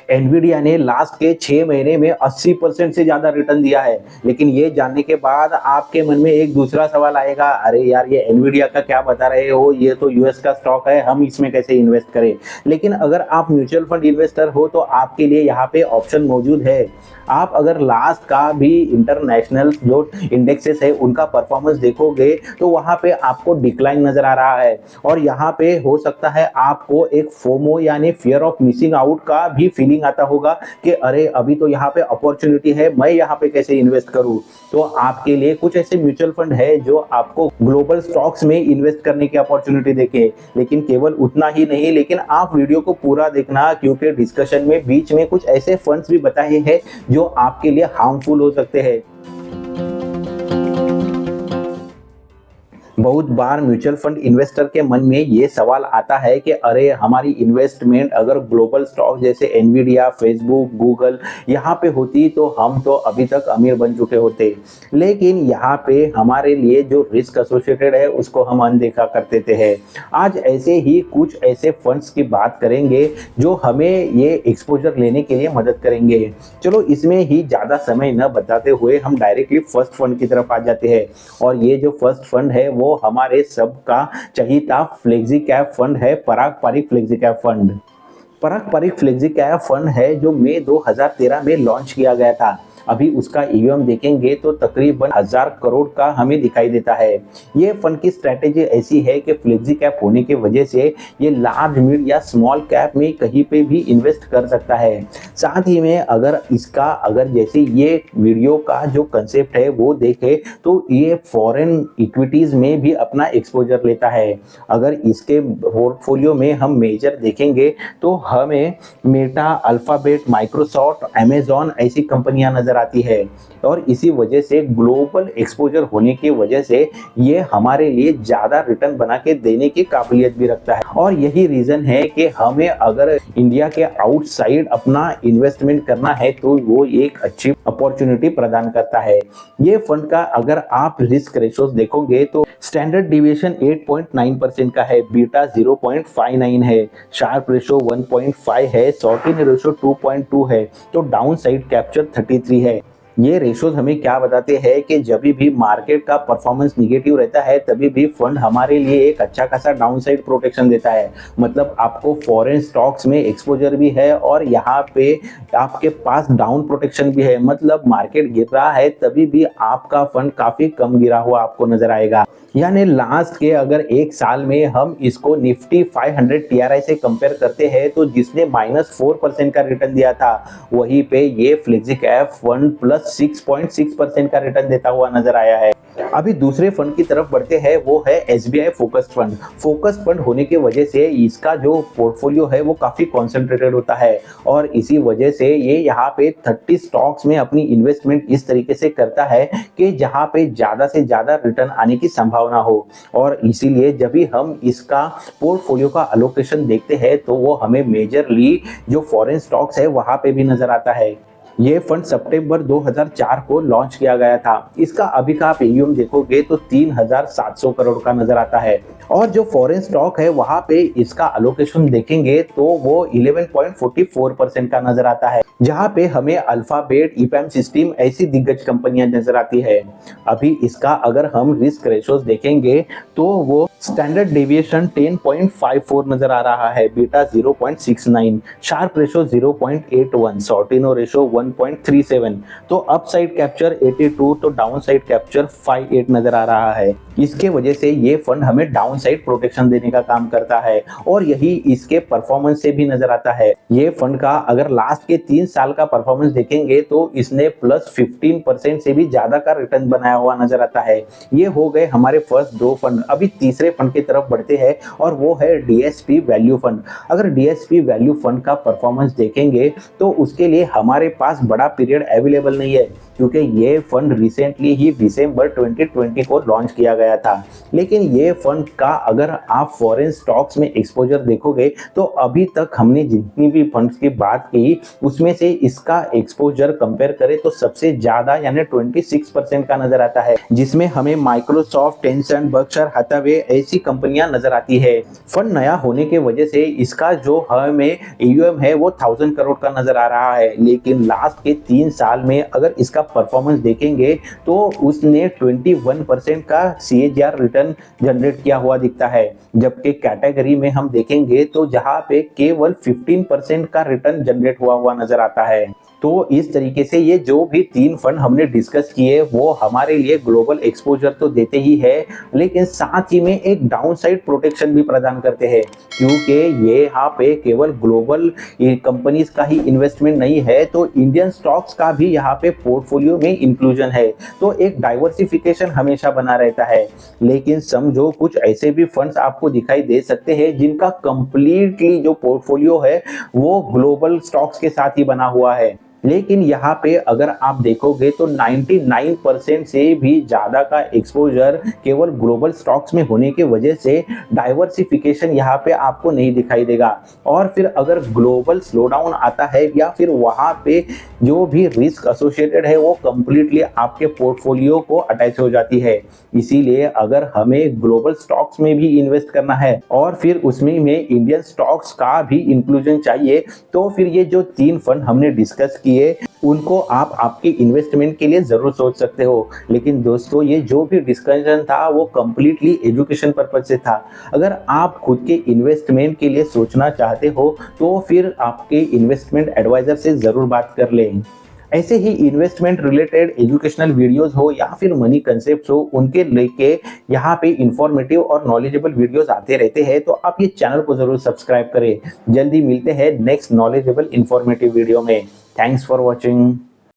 Nvidia ने last के 6 महीने में 80% से ज़्यादा रिटर्न दिया है। लेकिन ये जानने के बाद आपके मन में एक दूसरा सवाल आएगा, अरे यार ये एनवीडिया का क्या बता रहे हो, ये तो यूएस का स्टॉक है, हम इसमें कैसे इन्वेस्ट करें। लेकिन अगर आप म्यूचुअल फंड इन्वेस्टर हो तो आपके लिए यहाँ पे ऑप्शन मौजूद है। आप अगर लास्ट का भी इंटरनेशनल जो इंडेक्सेस है उनका परफॉर्मेंस देखोगे तो वहाँ पे आपको डिक्लाइन नजर आ रहा है, और यहाँ पे हो सकता है आपको एक फोमो यानी फियर ऑफ मिसिंग आउट का भी फीलिंग आता होगा कि अरे अभी तो यहाँ पे अपॉर्चुनिटी है, मैं यहाँ पे कैसे इन्वेस्ट करूँ। तो आपके लिए कुछ ऐसे म्यूचुअल फंड है जो आपको ग्लोबल स्टॉक्स में इन्वेस्ट करने की अपॉर्चुनिटी देखे। लेकिन केवल उतना ही नहीं, लेकिन आप वीडियो को पूरा देखना, क्योंकि डिस्कशन में बीच में कुछ ऐसे फंड्स भी बताए हैं जो आपके लिए हार्मफुल हो सकते हैं। बहुत बार म्यूचुअल फंड इन्वेस्टर के मन में ये सवाल आता है कि अरे हमारी इन्वेस्टमेंट अगर ग्लोबल स्टॉक जैसे एनवीडिया, फेसबुक, गूगल यहाँ पे होती तो हम तो अभी तक अमीर बन चुके होते। लेकिन यहाँ पे हमारे लिए जो रिस्क एसोसिएटेड है उसको हम अनदेखा कर देते हैं। आज ऐसे ही कुछ ऐसे फंड्स की बात करेंगे जो हमें ये एक्सपोजर लेने के लिए मदद करेंगे। चलो इसमें ही ज़्यादा समय न बताते हुए हम डायरेक्टली फर्स्ट फंड की तरफ आ जाते हैं। और ये जो फर्स्ट फंड है वो हमारे सबका चहीता फ्लेक्सी कैप फंड है, पराग पारिक फ्लेक्सी कैप फंड। पराग पारिक फ्लेक्सी कैप फंड है जो मई 2013 में लॉन्च किया गया था। अभी उसका ईवीएम देखेंगे तो तकरीबन 1000 करोड़ का हमें दिखाई देता है। ये फंड की स्ट्रैटेजी ऐसी है कि फ्लेक्सी कैप होने की वजह से ये लार्ज मिड या स्मॉल कैप में कहीं पे भी इन्वेस्ट कर सकता है। साथ ही में अगर जैसे ये वीडियो का जो कंसेप्ट है वो देखे तो ये फॉरेन इक्विटीज में भी अपना एक्सपोजर लेता है। अगर इसके पोर्टफोलियो में हम मेजर देखेंगे तो हमें मेटा, अल्फाबेट, माइक्रोसॉफ्ट, अमेजॉन ऐसी कंपनियां नजर आती है। और इसी वजह से ग्लोबल एक्सपोजर होने की वजह से ये हमारे लिए ज्यादा रिटर्न बना के देने की काबिलियत भी रखता है। और यही रीजन है कि हमें अगर इंडिया के आउटसाइड अपना इन्वेस्टमेंट करना है तो वो एक अच्छी अपॉर्चुनिटी प्रदान करता है। ये फंड का अगर आप रिस्क रेशोज देखोगे तो स्टैंडर्ड डिविएशन 8.9% का है, बीटा 0.59 है, शार्प रेशो 1.5 है, शॉर्टिंग रेशो 2.2 है, तो डाउन साइड कैप्चर 33 है। ये रेशोज हमें क्या बताते हैं कि जब भी मार्केट का परफॉर्मेंस निगेटिव रहता है तभी भी फंड हमारे लिए एक अच्छा खासा डाउनसाइड प्रोटेक्शन देता है। मतलब आपको फॉरेन स्टॉक्स में एक्सपोजर भी है और यहाँ पे आपके पास डाउन प्रोटेक्शन भी है। मतलब मार्केट गिर रहा है तभी भी आपका फंड काफी कम गिरा हुआ आपको नजर आएगा। यानी लास्ट के अगर एक साल में हम इसको निफ्टी 500 टीआरआई से कंपेयर करते हैं तो जिसने -4% का रिटर्न दिया था, वहीं पे ये फ्लेक्सी कैप फंड +6.6% का रिटर्न देता हुआ नजर आया है। अभी दूसरे फंड की तरफ बढ़ते हैं, वो है SBI focused fund. Focused fund होने की वजह से इसका जो पोर्टफोलियो है वो काफी कॉन्सेंट्रेटेड होता है और इसी वजह से ये यहाँ पे 30 स्टॉक्स में अपनी इन्वेस्टमेंट इस तरीके से करता है कि जहाँ पे ज्यादा से ज्यादा रिटर्न आने की संभावना हो। और इसीलिए जब भी हम इसका पोर्टफोलियो का अलोकेशन देखते हैं तो वो हमें मेजरली जो फॉरेन स्टॉक्स है वहां पे भी नजर आता है। ये फंड सितंबर 2004 को लॉन्च किया गया था। इसका अभी का आप AUM देखोगे तो 3700 करोड़ का नजर आता है। और जो फॉरेन स्टॉक है वहां पे इसका अलोकेशन देखेंगे तो वो 11.44% का नजर आता है, जहां पे हमें अल्फाबेट, ईपैम सिस्टम ऐसी दिग्गज कंपनियां नजर आती है। अभी इसका अगर हम रिस्क रेशोज देखेंगे तो वो स्टैंडर्ड डेविएशन 10.54 नजर आ रहा है, beta 0.69, Sharpe ratio 0.81, Sortino ratio 1.37, तो अपसाइड कैप्चर 82 तो डाउन साइड कैप्चर 58 नजर आ रहा है। इसके वजह से ये फंड हमें डाउन साइड प्रोटेक्शन देने का काम करता है और यही इसके परफॉर्मेंस से भी नजर आता है। ये फंड का अगर लास्ट के 3 साल का परफॉर्मेंस देखेंगे तो इसने +15% से भी ज्यादा का रिटर्न बनाया हुआ नजर आता है। ये हो गए हमारे फर्स्ट 2 फंड। अभी तीसरे फंड की तरफ बढ़ते हैं और वो है डीएसपी वैल्यू फंड। अगर डीएसपी वैल्यू फंड का परफॉर्मेंस देखेंगे तो उसके लिए हमारे पास बड़ा पीरियड अवेलेबल नहीं है, क्योंकि ये फंड रिसेंटली ही दिसंबर 2020 को लॉन्च किया गया था। लेकिन ये फंड का अगर आप फॉरेन स्टॉक्स में एक्सपोजर देखोगे तो अभी तक हमने जितनी भी फंड्स की बात की उसमें से इसका एक्सपोजर कंपेयर करें तो सबसे ज्यादा यानी 26% का नजर आता है, जिसमें हमें माइक्रोसॉफ्ट, टेंसेंट, बर्कशायर हैथवे ऐसी कंपनियां नजर आती है। फंड नया होने के वजह से इसका जो हमें AUM है वो 1000 करोड़ का नजर आ रहा है, लेकिन लास्ट के 3 साल में अगर इसका परफॉर्मेंस देखेंगे तो उसने 21% का CAGR रिटर्न जनरेट किया हुआ दिखता है, जबकि कैटेगरी में हम देखेंगे तो जहां पे केवल 15% का रिटर्न जनरेट हुआ नजर आता है। तो इस तरीके से ये जो भी 3 फंड हमने डिस्कस किए वो हमारे लिए ग्लोबल एक्सपोजर तो देते ही है, लेकिन साथ ही में एक डाउनसाइड प्रोटेक्शन भी प्रदान करते हैं, क्योंकि ये यहाँ पे केवल ग्लोबल कंपनीज का ही इन्वेस्टमेंट नहीं है, तो इंडियन स्टॉक्स का भी यहाँ पे पोर्टफोलियो में इंक्लूजन है। तो एक डाइवर्सिफिकेशन हमेशा बना रहता है। लेकिन समझो कुछ ऐसे भी फंड्स आपको दिखाई दे सकते हैं जिनका कंप्लीटली जो पोर्टफोलियो है वो ग्लोबल स्टॉक्स के साथ ही बना हुआ है, लेकिन यहाँ पे अगर आप देखोगे तो 99% से भी ज्यादा का एक्सपोजर केवल ग्लोबल स्टॉक्स में होने की वजह से डाइवर्सिफिकेशन यहाँ पे आपको नहीं दिखाई देगा। और फिर अगर ग्लोबल स्लोडाउन आता है या फिर वहाँ पे जो भी रिस्क एसोसिएटेड है वो कंप्लीटली आपके पोर्टफोलियो को अटैच हो जाती है। इसीलिए अगर हमें ग्लोबल स्टॉक्स में भी इन्वेस्ट करना है और फिर उसमें में इंडियन स्टॉक्स का भी इंक्लूजन चाहिए, तो फिर ये जो 3 फंड हमने डिस्कस किए उनको आप आपके इन्वेस्टमेंट के लिए जरूर सोच सकते हो। लेकिन दोस्तों ये जो भी डिस्कशन था वो कंप्लीटली एजुकेशन पर्पज से था। अगर आप खुद के इन्वेस्टमेंट के लिए सोचना चाहते हो तो फिर आपके इन्वेस्टमेंट एडवाइजर से जरूर बात कर लें। ऐसे ही इन्वेस्टमेंट रिलेटेड एजुकेशनल वीडियोस हो या फिर मनी कंसेप्ट्स हो, उनके लेके यहाँ पे इंफॉर्मेटिव और नॉलेजेबल वीडियोस आते रहते हैं, तो आप ये चैनल को जरूर सब्सक्राइब करें। जल्दी मिलते हैं नेक्स्ट नॉलेजेबल इंफॉर्मेटिव वीडियो में। Thanks for watching.